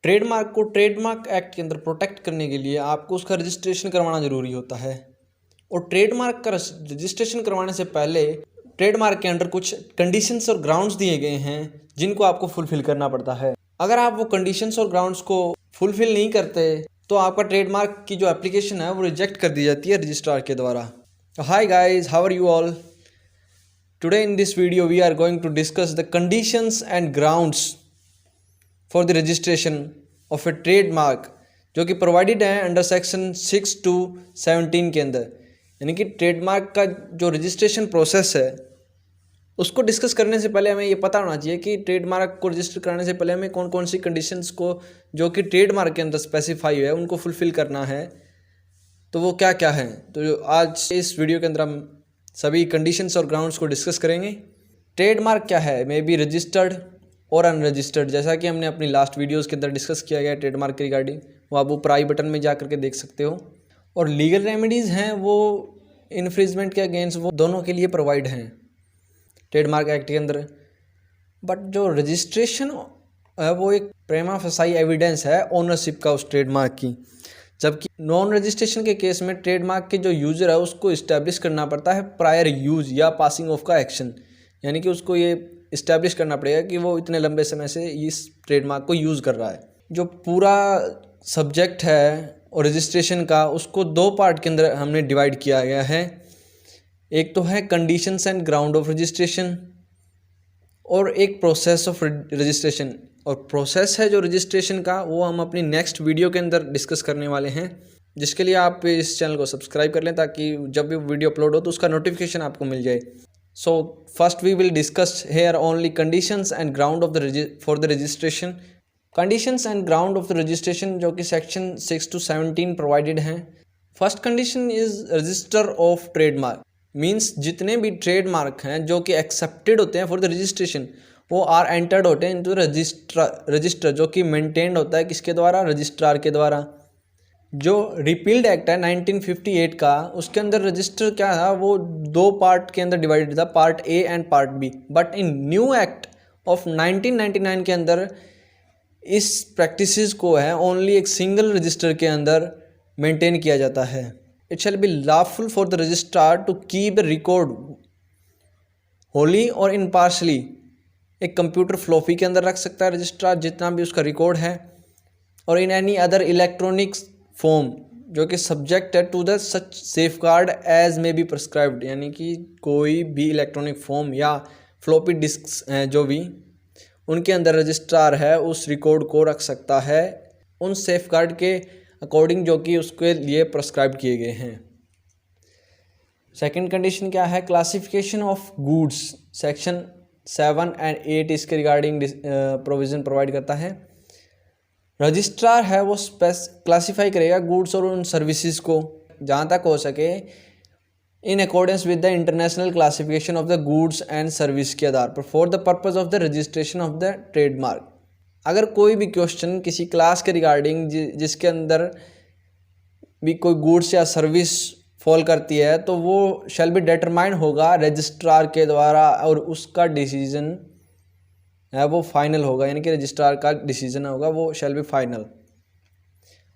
Trademark को trademark act के अंदर प्रोटेक्ट करने के लिए आपको उसका रजिस्ट्रेशन करवाना ज़रूरी होता है। और ट्रेडमार्क का रजिस्ट्रेशन करवाने से पहले ट्रेडमार्क के अंदर कुछ कंडीशंस और ग्राउंड्स दिए गए हैं जिनको आपको फुलफ़िल करना पड़ता है। अगर आप वो कंडीशंस और ग्राउंड्स को फुलफ़िल नहीं करते तो आपका ट्रेडमार्क की जो एप्लीकेशन है वो रिजेक्ट कर दी जाती है रजिस्ट्रार के द्वारा। Hi guys, how are you all? Today in this video we are going to discuss the conditions and grounds for the registration of a trademark जो कि प्रोवाइडेड है अंडर सेक्शन 6 to 17 के अंदर। यानी कि ट्रेडमार्क का जो रजिस्ट्रेशन प्रोसेस है उसको डिस्कस करने से पहले हमें ये पता होना चाहिए कि ट्रेडमार्क को रजिस्टर कराने से पहले हमें कौन कौन सी कंडीशंस को जो कि ट्रेडमार्क के अंदर स्पेसिफाई है उनको फुलफ़िल करना है, तो वो क्या क्या है। तो आज इस वीडियो के अंदर हम सभी कंडीशंस और ग्राउंड्स को डिस्कस करेंगे। ट्रेडमार्क क्या है, मे बी रजिस्टर्ड और अनरजिस्टर्ड, जैसा कि हमने अपनी लास्ट वीडियोस के अंदर डिस्कस किया गया ट्रेडमार्क के रिगार्डिंग, वो आप ऊपर आई बटन में जा करके देख सकते हो। और लीगल रेमेडीज़ हैं वो इन्फ्रिजमेंट के अगेंस्ट वो दोनों के लिए प्रोवाइड हैं ट्रेडमार्क एक्ट के अंदर। बट जो रजिस्ट्रेशन है वो एक प्रेमा फसाई एविडेंस है ओनरशिप का उस ट्रेडमार्क की, जबकि नॉन रजिस्ट्रेशन के केस में ट्रेडमार्क के जो यूज़र है उसको इस्टेब्लिश करना पड़ता है प्रायर यूज़ या पासिंग ऑफ का एक्शन। यानी कि उसको ये इस्टेब्लिश करना पड़ेगा कि वो इतने लंबे समय से इस ट्रेडमार्क को यूज़ कर रहा है। जो पूरा सब्जेक्ट है और रजिस्ट्रेशन का उसको दो पार्ट के अंदर हमने डिवाइड किया गया है। एक तो है conditions and ground of registration और एक प्रोसेस ऑफ रजिस्ट्रेशन। और प्रोसेस है जो रजिस्ट्रेशन का वो हम अपनी नेक्स्ट वीडियो के अंदर डिस्कस करने वाले हैं, जिसके लिए आप इस चैनल को सब्सक्राइब कर लें ताकि जब भी वीडियो अपलोड हो तो उसका नोटिफिकेशन आपको मिल जाए। So first we will discuss here only conditions and ground of the for the registration. Conditions and ground of the registration जो कि section 6 to 17 provided हैं। First condition is register of trademark, means जितने भी trademark हैं जो कि accepted होते हैं for the registration वो are entered होते हैं into register जो कि maintained होता है किसके द्वारा, रजिस्ट्रार के द्वारा। जो रिपील्ड एक्ट है 1958 का, उसके अंदर रजिस्टर क्या था वो दो पार्ट के अंदर डिवाइडेड था, part A and part B. But in new act of 1999 के अंदर इस प्रैक्टिसेस को है ओनली एक सिंगल रजिस्टर के अंदर मेंटेन किया जाता है। It shall be lawful for the registrar to keep the record wholly और इम्पार्शली। एक कंप्यूटर फ्लॉपी के अंदर रख सकता है रजिस्ट्रार जितना भी उसका रिकॉर्ड है, और in any other electronics form जो कि सब्जेक्ट है to the such safeguard as may be prescribed. यानी कि कोई भी इलेक्ट्रॉनिक फॉर्म या फ्लॉपी डिस्क हैं जो भी उनके अंदर रजिस्ट्रार है उस रिकॉर्ड को रख सकता है उन सेफ गार्ड के अकॉर्डिंग जो कि उसके लिए प्रिस्क्राइब किए गए हैं। सेकंड कंडीशन क्या है, classification of goods. Section 7 and 8 इसके रिगार्डिंग प्रोविज़न प्रोवाइड करता है। रजिस्ट्रार है वो क्लासीफाई करेगा गुड्स और उन सर्विसेज को जहाँ तक हो सके in accordance with the international classification of the goods and service के आधार पर for the purpose of the registration of the trademark. अगर कोई भी क्वेश्चन किसी क्लास के रिगार्डिंग जिसके अंदर भी कोई गुड्स या सर्विस फॉल करती है तो वो शैल बी डिटरमाइन होगा रजिस्ट्रार के द्वारा और उसका डिसीजन है वो फाइनल होगा। यानी कि रजिस्ट्रार का डिसीजन होगा वो शैल बी फाइनल।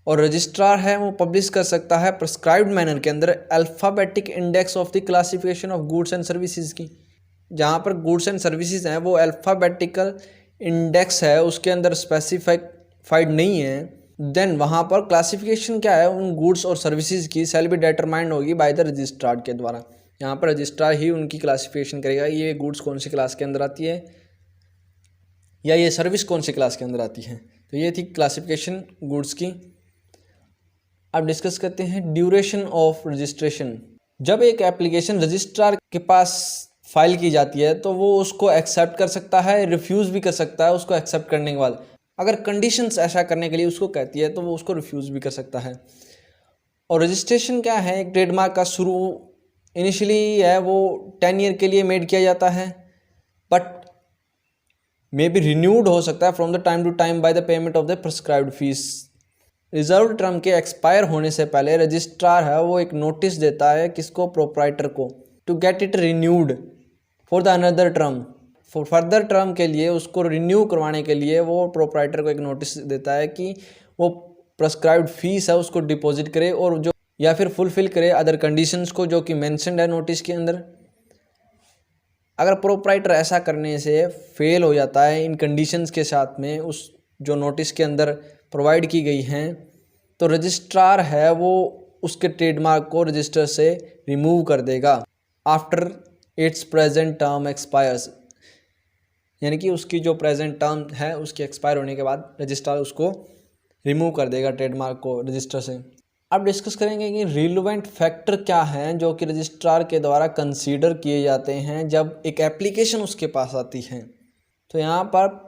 और रजिस्ट्रार है वो पब्लिश कर सकता है प्रिस्क्राइब्ड मैनर के अंदर alphabetic index of the classification of goods and services की। जहाँ पर गुड्स एंड सर्विसेज हैं वो अल्फ़ाबेटिकल इंडेक्स है उसके अंदर स्पेसिफाइड नहीं है, देन वहाँ पर क्लासिफिकेशन क्या है उन गुड्स और सर्विसेज की शैल बी डिटरमाइंड होगी बाय द रजिस्ट्रार के द्वारा। यहाँ पर रजिस्ट्रार ही उनकी क्लासिफिकेशन करेगा, ये गुड्स कौन सी क्लास के अंदर आती है या ये सर्विस कौन सी क्लास के अंदर आती है। तो ये थी क्लासिफिकेशन गुड्स की। अब डिस्कस करते हैं ड्यूरेशन ऑफ रजिस्ट्रेशन। जब एक एप्लीकेशन रजिस्ट्रार के पास फाइल की जाती है तो वो उसको एक्सेप्ट कर सकता है, रिफ्यूज़ भी कर सकता है। उसको एक्सेप्ट करने के बाद अगर कंडीशंस ऐसा करने के लिए उसको कहती है तो वो उसको रिफ्यूज़ भी कर सकता है। और रजिस्ट्रेशन क्या है, एक ट्रेडमार्क का शुरू इनिशियली है वो 10 ईयर के लिए मेड किया जाता है, बट मे बी रिन्यूड हो सकता है from the time to time by the payment of the prescribed fees. Reserve term के एक्सपायर होने से पहले रजिस्ट्रार है वो एक नोटिस देता है किसको, प्रोप्राइटर को, to get it renewed for the another term. Further term के लिए उसको रिन्यू करवाने के लिए वो प्रोप्राइटर को एक नोटिस देता है कि वो प्रेस्क्राइब्ड फीस है उसको डिपॉजिट करे और जो या फिर फुलफिल करे अदर कंडीशंस को जो कि मेंशन्ड है नोटिस के अंदर। अगर प्रोप्राइटर ऐसा करने से फेल हो जाता है इन कंडीशंस के साथ में उस जो नोटिस के अंदर प्रोवाइड की गई हैं, तो रजिस्ट्रार है वो उसके ट्रेडमार्क को रजिस्टर से रिमूव कर देगा after it's present term expires, यानी कि उसकी जो प्रेजेंट टर्म है उसके एक्सपायर होने के बाद रजिस्ट्रार उसको रिमूव कर देगा ट्रेडमार्क को रजिस्टर से। अब डिस्कस करेंगे कि रिलेवेंट फैक्टर क्या हैं जो कि रजिस्ट्रार के द्वारा कंसीडर किए जाते हैं जब एक एप्लीकेशन उसके पास आती है। तो यहाँ पर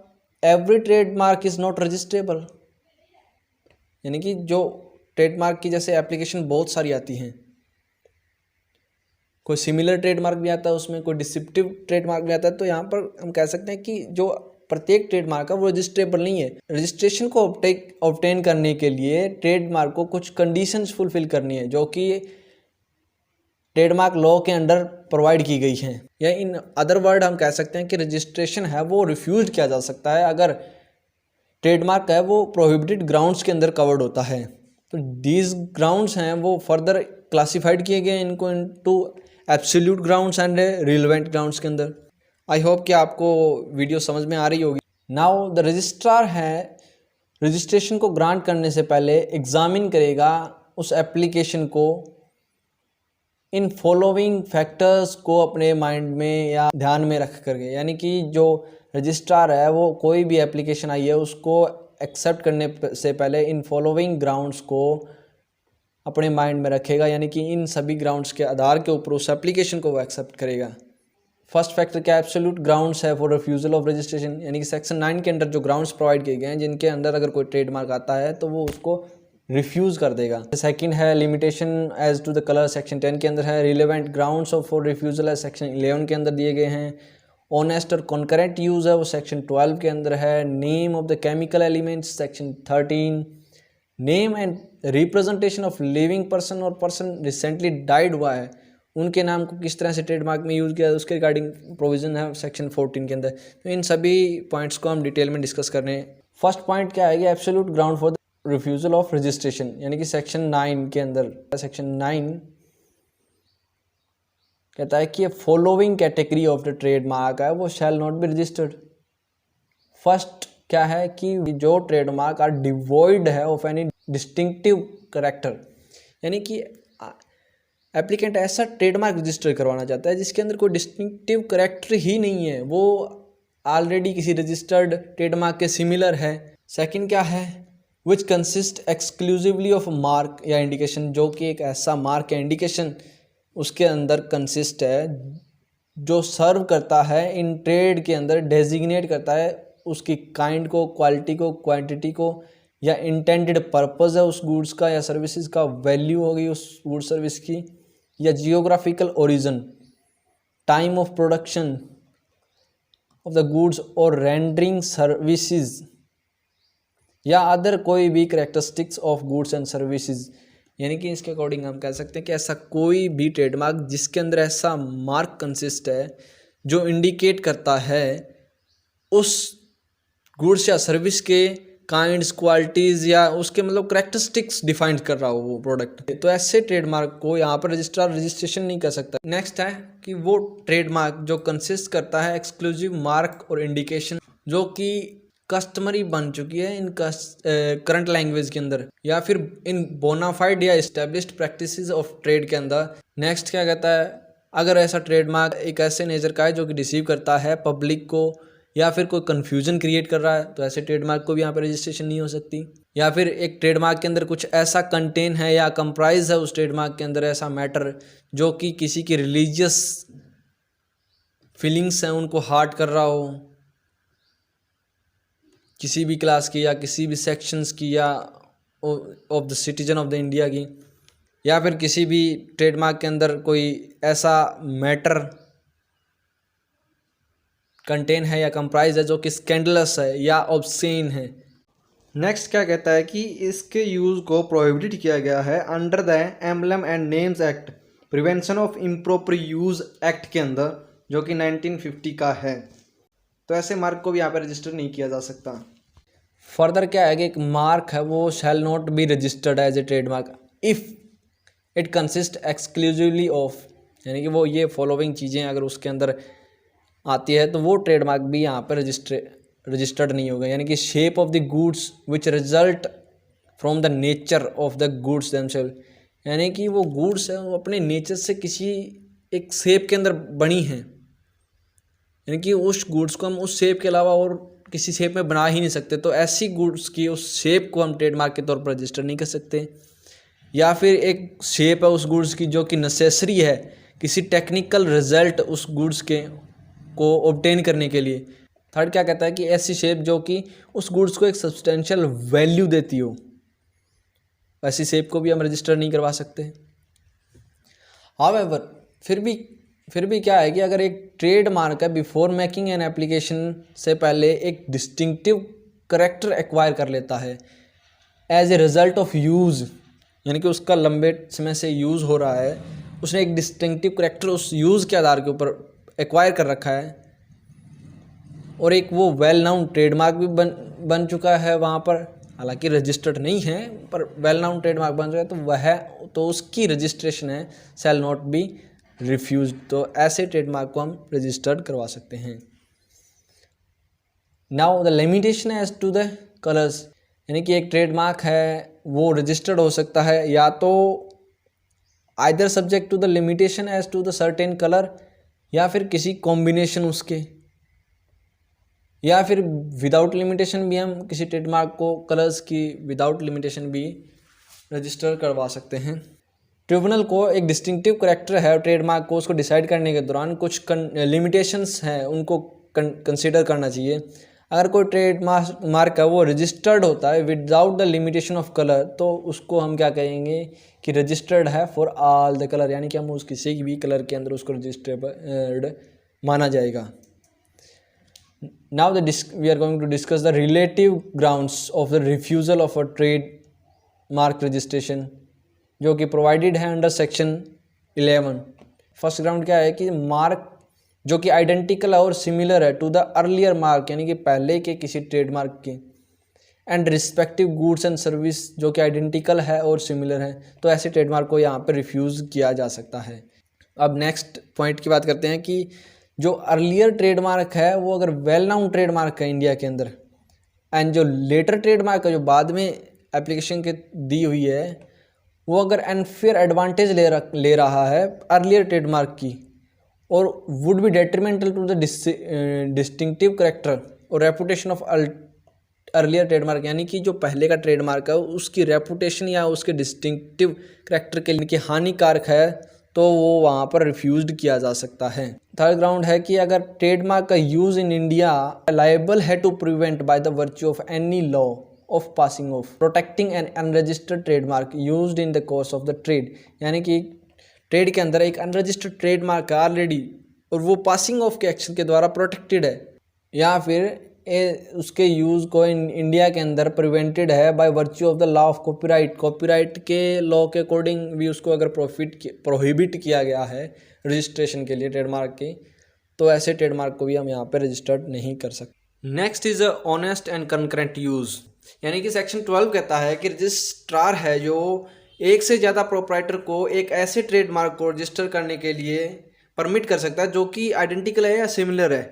every trademark is not registrable, यानी कि जो ट्रेडमार्क की जैसे एप्लीकेशन बहुत सारी आती हैं, कोई सिमिलर ट्रेडमार्क भी आता है उसमें, कोई डिस्क्रिप्टिव ट्रेडमार्क भी आता है, तो यहाँ पर हम कह सकते हैं कि जो प्रत्येक ट्रेडमार्क है वो रजिस्ट्रेबल नहीं है। रजिस्ट्रेशन को ऑब्टेन करने के लिए ट्रेडमार्क को कुछ कंडीशंस फुलफिल करनी है जो कि ट्रेडमार्क लॉ के अंडर प्रोवाइड की गई हैं, या इन अदर वर्ड हम कह सकते हैं कि रजिस्ट्रेशन है वो रिफ्यूज किया जा सकता है अगर ट्रेडमार्क है वो प्रोहिबिटेड ग्राउंड्स के अंदर कवर्ड होता है। तो दीज ग्राउंड्स हैं वो फर्दर क्लासिफाइड किए गए इनको into absolute grounds and relevant grounds के अंदर। आई होप कि आपको वीडियो समझ में आ रही होगी। नाउ द रजिस्ट्रार है रजिस्ट्रेशन को ग्रांट करने से पहले एग्जामिन करेगा उस एप्लीकेशन को इन फॉलोइंग फैक्टर्स को अपने माइंड में या ध्यान में रख करके, यानी कि जो रजिस्ट्रार है वो कोई भी एप्लीकेशन आई है उसको एक्सेप्ट करने से पहले इन फॉलोइंग ग्राउंड्स को अपने माइंड में रखेगा, यानी कि इन सभी ग्राउंड्स के आधार के ऊपर उस एप्लीकेशन को वो एक्सेप्ट करेगा। फर्स्ट फैक्टर क्या एब्सोल्यूट ग्राउंड्स है फॉर रिफ्यूजल ऑफ रजिस्ट्रेशन, यानी कि सेक्शन 9 के अंदर जो ग्राउंड्स प्रोवाइड किए गए हैं जिनके अंदर अगर कोई ट्रेडमार्क आता है तो वो उसको रिफ्यूज़ कर देगा। सेकंड है limitation as to the colour, section 10 के अंदर है। Relevant grounds of for refusal है सेक्शन 11 के अंदर दिए गए हैं। ऑनेस्ट और कॉन्करेंट यूज़ है वो सेक्शन 12 के अंदर है। Name of the chemical elements section 13। Name and representation of living person और पर्सन रिसेंटली डाइड हुआ है उनके नाम को किस तरह से ट्रेडमार्क में यूज़ किया है उसके रिगार्डिंग प्रोविजन है सेक्शन 14 के अंदर। तो इन सभी पॉइंट्स को हम डिटेल में डिस्कस कर रहे हैं। फर्स्ट पॉइंट क्या है कि absolute ground for the refusal of registration, यानी कि सेक्शन 9 के अंदर सेक्शन 9 कहता है कि following category of the trademark है वो shall not be registered. First क्या है कि जो ट्रेडमार्क आर डिवॉइड है ऑफ एनी डिस्टिंक्टिव करेक्टर, यानी कि एप्लीकेंट ऐसा ट्रेडमार्क रजिस्टर करवाना चाहता है जिसके अंदर कोई डिस्टिंक्टिव करेक्टर ही नहीं है, वो ऑलरेडी किसी रजिस्टर्ड ट्रेडमार्क के सिमिलर है। सेकंड क्या है which consist exclusively of mark या इंडिकेशन, जो कि एक ऐसा मार्क या इंडिकेशन उसके अंदर कंसिस्ट है जो सर्व करता है इन ट्रेड के अंदर, डेजिग्नेट करता है उसकी काइंड को, क्वालिटी को, क्वांटिटी को, या इंटेंडेड पर्पस है उस गुड्स का या सर्विसेज का, वैल्यू होगी उस गुड सर्विस की, या geographical origin, time of production of the goods और रेंडरिंग सर्विसेज, या अदर कोई भी characteristics of goods and services. यानी कि इसके अकॉर्डिंग हम कह सकते हैं कि ऐसा कोई भी ट्रेडमार्क जिसके अंदर ऐसा मार्क कंसिस्ट है जो इंडिकेट करता है उस गुड्स या सर्विस के काइंड्स, क्वालिटीज़ या उसके मतलब करेक्टरिस्टिक्स डिफाइन कर रहा हो वो प्रोडक्ट, तो ऐसे ट्रेडमार्क को यहाँ पर रजिस्ट्रार रजिस्ट्रेशन नहीं कर सकता। नेक्स्ट है कि वो ट्रेडमार्क जो कंसिस्ट करता है एक्सक्लूसिव मार्क और इंडिकेशन जो कि कस्टमरी बन चुकी है इन करंट लैंग्वेज के अंदर या फिर इन बोनाफाइड या एस्टेब्लिश्ड प्रैक्टिसेस ऑफ ट्रेड के अंदर। नेक्स्ट क्या कहता है, अगर ऐसा ट्रेडमार्क एक ऐसे नेचर का है जो कि डिसीव करता है पब्लिक को या फिर कोई कन्फ्यूजन क्रिएट कर रहा है, तो ऐसे ट्रेडमार्क को भी यहाँ पर रजिस्ट्रेशन नहीं हो सकती। या फिर एक ट्रेडमार्क के अंदर कुछ ऐसा कंटेन है या कंप्राइज है उस ट्रेडमार्क के अंदर ऐसा मैटर जो कि किसी की रिलीजियस फीलिंग्स हैं उनको हार्ट कर रहा हो, किसी भी क्लास की या किसी भी सेक्शंस की या of the citizen of the India की, या फिर किसी भी ट्रेडमार्क के अंदर कोई ऐसा मैटर कंटेन है या कंप्राइज है जो कि स्कैंडलस है या ऑब्ससीन है। नेक्स्ट क्या कहता है कि इसके यूज़ को प्रोहिबिटेड किया गया है under the emblem and names act, prevention of improper use act के अंदर, जो कि 1950 का है। तो ऐसे मार्क को भी यहाँ पे रजिस्टर नहीं किया जा सकता। फर्दर क्या है कि एक मार्क है वो shall not be registered as a trademark if it consist exclusively of, यानी कि वो ये फॉलोइंग चीज़ें अगर उसके अंदर आती है तो वो ट्रेडमार्क भी यहाँ पर रजिस्टर्ड नहीं होगा। यानी कि shape of the goods which result from the nature of the goods themself, यानी कि वो गुड्स है वो अपने नेचर से किसी एक शेप के अंदर बनी हैं, यानी कि उस गुड्स को हम उस शेप के अलावा और किसी शेप में बना ही नहीं सकते, तो ऐसी गुड्स की उस शेप को हम ट्रेडमार्क के तौर पर रजिस्टर नहीं कर सकते। या फिर एक शेप है उस गुड्स की जो कि नेसेसरी है किसी टेक्निकल रिजल्ट उस गुड्स के को ऑब्टेन करने के लिए। थर्ड क्या कहता है कि ऐसी शेप जो कि उस गुड्स को एक सब्सटेंशियल वैल्यू देती हो, ऐसी शेप को भी हम रजिस्टर नहीं करवा सकते। हाउएवर फिर भी क्या है कि अगर एक ट्रेडमार्क है बिफोर मेकिंग एन एप्लीकेशन से पहले एक डिस्टिंक्टिव करैक्टर एक्वायर कर लेता है as a result of use, यानी कि उसका लंबे समय से यूज़ हो रहा है, उसने एक डिस्टिंक्टिव करैक्टर उस यूज़ के आधार के ऊपर एक्वायर कर रखा है और एक वो वेल नाउन ट्रेडमार्क भी बन चुका है वहाँ पर, हालांकि रजिस्टर्ड नहीं है पर वेल नाउन ट्रेडमार्क बन चुका है, तो उसकी रजिस्ट्रेशन है शैल नॉट बी रिफ्यूज, तो ऐसे ट्रेडमार्क को हम रजिस्टर्ड करवा सकते हैं। Now the limitation as to the colours, यानी कि एक ट्रेडमार्क है वो रजिस्टर्ड हो सकता है या तो either subject to the limitation as to the certain colour, या फिर किसी कॉम्बिनेशन उसके, या फिर विदाउट लिमिटेशन भी हम किसी ट्रेडमार्क को कलर्स की विदाउट लिमिटेशन भी रजिस्टर करवा सकते हैं। ट्रिब्यूनल को एक डिस्टिंक्टिव करैक्टर है ट्रेडमार्क को उसको डिसाइड करने के दौरान कुछ लिमिटेशंस हैं उनको कंसीडर करना चाहिए। अगर कोई ट्रेडमार्क है वो रजिस्टर्ड होता है without the limitation of colour, तो उसको हम क्या कहेंगे कि रजिस्टर्ड है फॉर ऑल द कलर, यानी कि हम उस किसी भी कलर के अंदर उसको रजिस्टर्ड माना जाएगा। Now we are going to discuss the relative grounds of the refusal of a trade mark registration, जो कि प्रोवाइडेड है अंडर सेक्शन 11। फर्स्ट ग्राउंड क्या है कि मार्क जो कि आइडेंटिकल और सिमिलर है टू द अर्लियर मार्क, यानी कि पहले के किसी ट्रेडमार्क के, and respective goods and service जो कि आइडेंटिकल है और सिमिलर है, तो ऐसे ट्रेडमार्क को यहाँ पर रिफ्यूज़ किया जा सकता है। अब नेक्स्ट पॉइंट की बात करते हैं कि जो अर्लियर ट्रेडमार्क है वो अगर वेल नाउन ट्रेडमार्क है इंडिया के अंदर, एंड जो लेटर ट्रेडमार्क है जो बाद में एप्लीकेशन के दी हुई है वो अगर अनफेयर एडवांटेज ले रहा है अर्लियर ट्रेडमार्क की और would be detrimental to the distinctive character और रेपुटेशन ऑफ अर्लियर ट्रेडमार्क, यानी कि जो पहले का ट्रेडमार्क है उसकी रेपुटेशन या उसके डिस्टिंक्टिव करैक्टर के लिए हानिकारक है, तो वो वहाँ पर रिफ्यूज्ड किया जा सकता है। थर्ड ग्राउंड है कि अगर ट्रेडमार्क का यूज़ इन इंडिया लायबल है to prevent by the virtue of any law of passing off protecting an unregistered trademark used in the course of the trade, यानी कि ट्रेड के अंदर एक अनरजिस्टर्ड ट्रेडमार्क है ऑलरेडी और वो पासिंग ऑफ के एक्शन के द्वारा प्रोटेक्टेड है, या फिर उसके यूज़ को इंडिया के अंदर प्रिवेंटेड है by virtue of the law of copyright के लॉ के अकॉर्डिंग भी उसको अगर प्रोहिबिट किया गया है रजिस्ट्रेशन के लिए ट्रेडमार्क के, तो ऐसे ट्रेडमार्क को भी हम यहाँ पे रजिस्टर्ड नहीं कर सकते। Next is honest and concurrent use, यानी कि सेक्शन 12 कहता है कि रजिस्ट्रार है जो एक से ज़्यादा प्रोप्राइटर को एक ऐसे ट्रेडमार्क को रजिस्टर करने के लिए परमिट कर सकता है जो कि आइडेंटिकल है या सिमिलर है,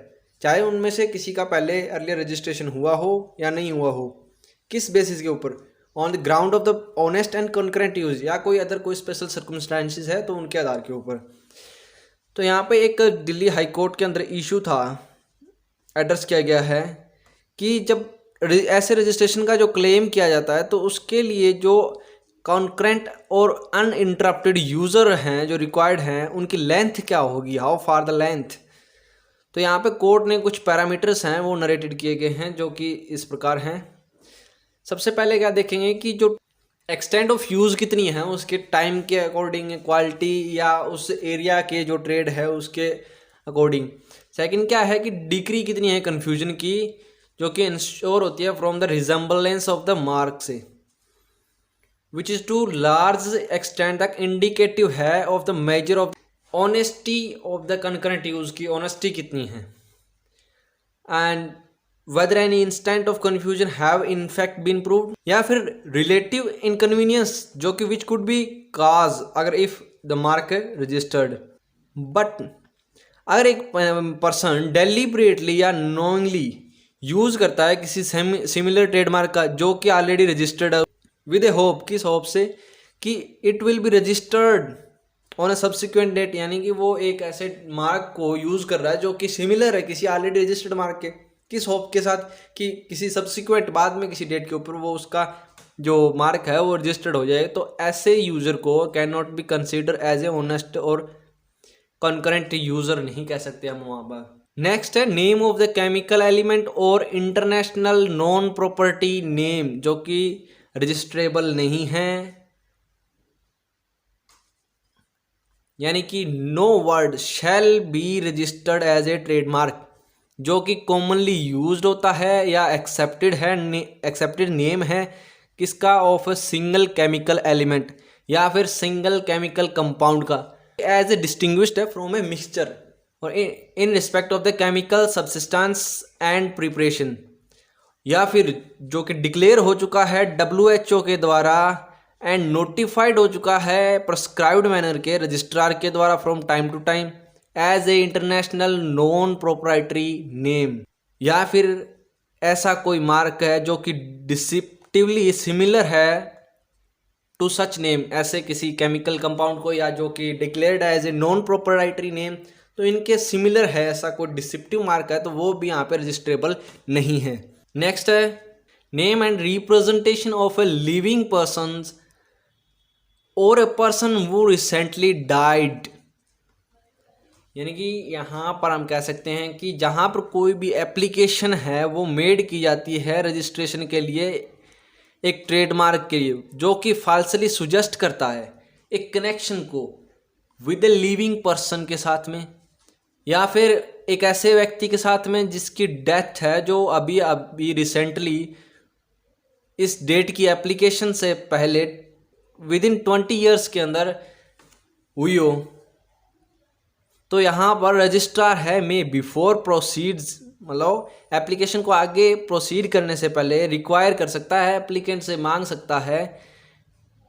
चाहे उनमें से किसी का पहले अर्लियर रजिस्ट्रेशन हुआ हो या नहीं हुआ हो। किस बेसिस के ऊपर? On the ground of the honest and concurrent use, या कोई अदर कोई स्पेशल सर्कमस्टांसेस है तो उनके आधार के ऊपर। तो यहाँ पे एक दिल्ली हाई कोर्ट के अंदर इशू था एड्रेस किया गया है कि जब ऐसे रजिस्ट्रेशन का जो क्लेम किया जाता है तो उसके लिए जो कॉन्करेंट और अनइंटरप्टेड यूज़र हैं जो रिक्वायर्ड हैं उनकी लेंथ क्या होगी, हाउ फार द लेंथ। तो यहाँ पे कोर्ट ने कुछ पैरामीटर्स हैं वो नरेटेड किए गए हैं जो कि इस प्रकार हैं। सबसे पहले क्या देखेंगे कि जो एक्सटेंड ऑफ यूज़ कितनी है उसके टाइम के अकॉर्डिंग, क्वालिटी या उस एरिया के जो ट्रेड है उसके अकॉर्डिंग। सेकंड क्या है कि डिग्री कितनी है कन्फ्यूजन की, जो कि इंश्योर होती है from the resemblance of the mark से, which is to large extend तक इंडिकेटिव है of the measure of honesty of the concurrent use की ऑनेस्टी कितनी है। And whether any instant of confusion have in fact been proved, या फिर relative inconvenience जो कि which could be cause अगर if the mark है registered. but अगर एक पर्सन डेलिबरेटली या नोइंगली यूज करता है किसी सिमिलर ट्रेडमार्क का जो कि ऑलरेडी रजिस्टर्ड है विद ए होप, किस होप से कि it will be registered on a subsequent date, यानी कि वो एक ऐसे मार्क को यूज कर रहा है जो कि सिमिलर है किसी ऑलरेडी रजिस्टर्ड मार्क के, किस होप के साथ कि किसी सब्सिक्वेंट बाद में किसी डेट के ऊपर वो उसका जो मार्क है वो रजिस्टर्ड हो जाए, तो ऐसे यूजर को can not be consider as a honest और कॉन्करेंट यूजर नहीं कह सकते हम वहाँ पर. नेक्स्ट है name of the chemical element और इंटरनेशनल नॉन प्रॉपर्टी नेम जो कि रजिस्ट्रेबल नहीं है, यानी कि no word shall be registered as a trademark जो कि कॉमनली यूज्ड होता है या एक्सेप्टेड नेम है किसका, of a single chemical element या फिर सिंगल केमिकल कंपाउंड का, एज ए डिस्टिंग्विश्ड है फ्रॉम ए मिक्सचर और in respect of the chemical subsistence and preparation, या फिर जो कि डिक्लेयर हो चुका है WHO के द्वारा एंड नोटिफाइड हो चुका है प्रिस्क्राइब्ड मैनर के रजिस्ट्रार के द्वारा from time to time as a international non proprietary name, या फिर ऐसा कोई मार्क है जो कि डिस्क्रिप्टिवली सिमिलर है टू सच नेम, ऐसे किसी केमिकल कंपाउंड को या जो कि declared as a non proprietary name, तो इनके सिमिलर है ऐसा कोई डिस्क्रिप्टिव मार्क है तो वो भी यहाँ पे रजिस्ट्रेबल नहीं है. नेक्स्ट है name and representation of a living person और ए पर्सन वो रिसेंटली डाइड, यानी कि यहाँ पर हम कह सकते हैं कि जहाँ पर कोई भी एप्लीकेशन है वो मेड की जाती है रजिस्ट्रेशन के लिए एक ट्रेडमार्क के लिए जो कि फाल्सली सुजेस्ट करता है एक कनेक्शन को विद ए लिविंग पर्सन के साथ में या फिर एक ऐसे व्यक्ति के साथ में जिसकी डेथ है जो अभी रिसेंटली इस डेट की एप्लीकेशन से पहले विद इन 20 ईयर्स के अंदर हुई हो, तो यहाँ पर रजिस्ट्रार है मे बिफोर प्रोसीड्स, मतलब एप्लीकेशन को आगे प्रोसीड करने से पहले रिक्वायर कर सकता है, एप्लीकेंट से मांग सकता है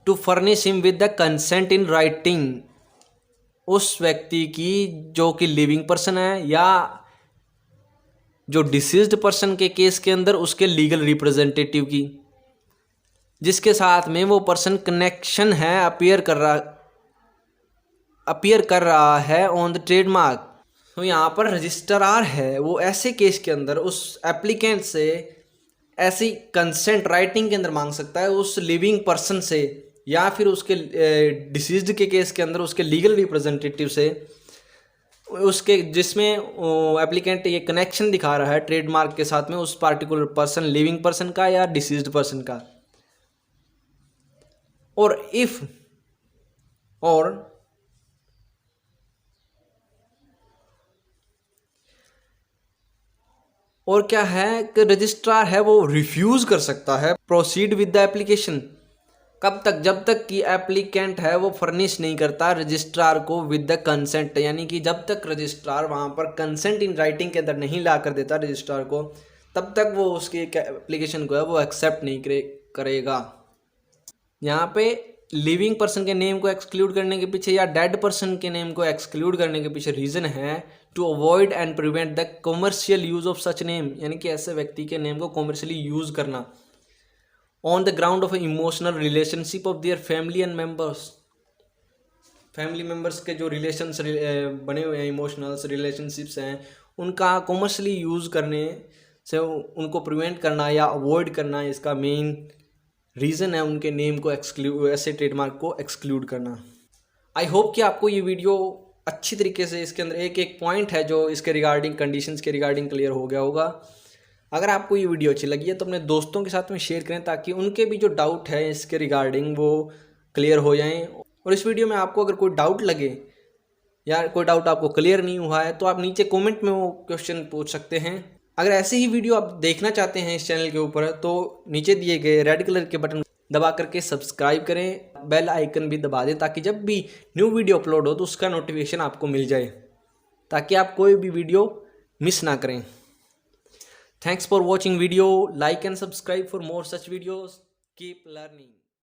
to furnish him with the consent in writing उस व्यक्ति की जो कि लिविंग पर्सन है या जो डिसीज्ड पर्सन के केस के अंदर उसके लीगल रिप्रेजेंटेटिव की, जिसके साथ में वो पर्सन कनेक्शन है अपियर कर रहा है ऑन द ट्रेडमार्क. तो यहाँ पर रजिस्ट्रार है वो ऐसे केस के अंदर उस एप्लीकेंट से ऐसी कंसेंट राइटिंग के अंदर मांग सकता है उस लिविंग पर्सन से या फिर उसके डिसीज्ड के केस के अंदर उसके लीगल रिप्रेजेंटेटिव से, उसके जिसमें एप्लीकेंट ये कनेक्शन दिखा रहा है ट्रेडमार्क के साथ में उस पार्टिकुलर पर्सन लिविंग पर्सन का या डिसीज्ड पर्सन का. और क्या है कि रजिस्ट्रार है वो रिफ्यूज़ कर सकता है प्रोसीड विद द एप्लीकेशन, कब तक, जब तक कि एप्लीकेंट है वो फर्निश नहीं करता रजिस्ट्रार को विद द कंसेंट, यानी कि जब तक रजिस्ट्रार वहाँ पर कंसेंट इन राइटिंग के अंदर नहीं ला कर देता रजिस्ट्रार को, तब तक वो उसकी एप्लीकेशन को है वो एक्सेप्ट नहीं करेगा. यहाँ पे लिविंग पर्सन के नेम को एक्सक्लूड करने के पीछे या डेड पर्सन के नेम को एक्सक्लूड करने के पीछे रीज़न है to avoid and prevent the commercial use of such name, यानी कि ऐसे व्यक्ति के नेम को कॉमर्शियली यूज करना on the ground of emotional relationship of their family and members, family members के जो रिलेशंस बने हुए हैं इमोशनल्स रिलेशनशिप्स हैं उनका कॉमर्शियली यूज़ करने से उनको प्रिवेंट करना या अवॉइड करना इसका मेन रीज़न है उनके नेम को एक्सक्लूड, ऐसे ट्रेडमार्क को एक्सक्लूड करना. आई होप कि आपको ये वीडियो अच्छी तरीके से इसके अंदर एक एक पॉइंट है जो इसके रिगार्डिंग कंडीशंस के रिगार्डिंग क्लियर हो गया होगा. अगर आपको ये वीडियो अच्छी लगी है तो अपने दोस्तों के साथ में शेयर करें ताकि उनके भी जो डाउट है इसके रिगार्डिंग वो क्लियर हो जाएं. और इस वीडियो में आपको अगर कोई डाउट लगे या कोई डाउट आपको क्लियर नहीं हुआ है तो आप नीचे कमेंट में वो क्वेश्चन पूछ सकते हैं. अगर ऐसे ही वीडियो आप देखना चाहते हैं इस चैनल के ऊपर तो नीचे दिए गए रेड कलर के बटन दबा करके सब्सक्राइब करें, बेल आइकन भी दबा दें ताकि जब भी न्यू वीडियो अपलोड हो तो उसका नोटिफिकेशन आपको मिल जाए ताकि आप कोई भी वीडियो मिस ना करें. Thanks for watching video. Like and subscribe for more such videos. Keep learning.